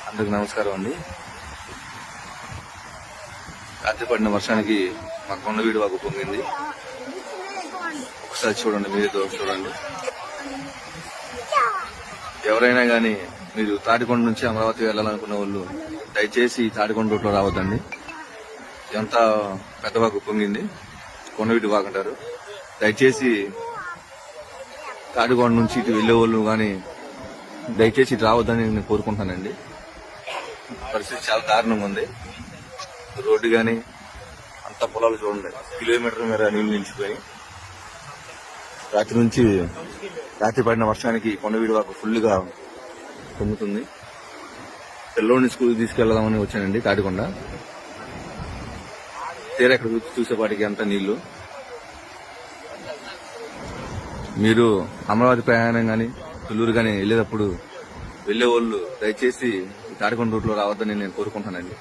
అందరికి నమస్కారం అండి. రాత్రి పడిన వర్షానికి మా కొండవీడు వాగు పొంగింది. ఒకసారి చూడండి, మీరేతో చూడండి. ఎవరైనా కానీ మీరు తాడికొండ నుంచి అమరావతి వెళ్లాలనుకున్న వాళ్ళు దయచేసి తాడికొండ రూట్లో రావద్దండి. ఎంత పెద్ద వాగు పొంగింది, కొండవీడు వాగు అంటారు. దయచేసి తాడికొండ నుంచి ఇటు వెళ్లే వాళ్ళు కానీ దయచేసి ఇటు రావద్దని నేను కోరుకుంటానండి. పరిస్థితి చాలా దారుణంగా ఉంది. రోడ్డు గాని అంత పొలాలు చూడండి, కిలోమీటర్ మేర నీళ్లు నిలిచిపోయి. రాత్రి పడిన వర్షానికి కొండవీడు వాకు ఫుల్ గా పొంగుతుంది. పిల్లోడిని స్కూల్ తీసుకెళ్దామని వచ్చానండి తాడికొండ. తీరా ఇక్కడ చూసేపాటికి అంత నీళ్లు. మీరు అమరావతి ప్రయాణం గాని తుళ్ళూరు గాని వెళ్లేటప్పుడు వెళ్లే వాళ్ళు దయచేసి తాడికొండ రూట్లో రావద్దని నేను కోరుకుంటానండి.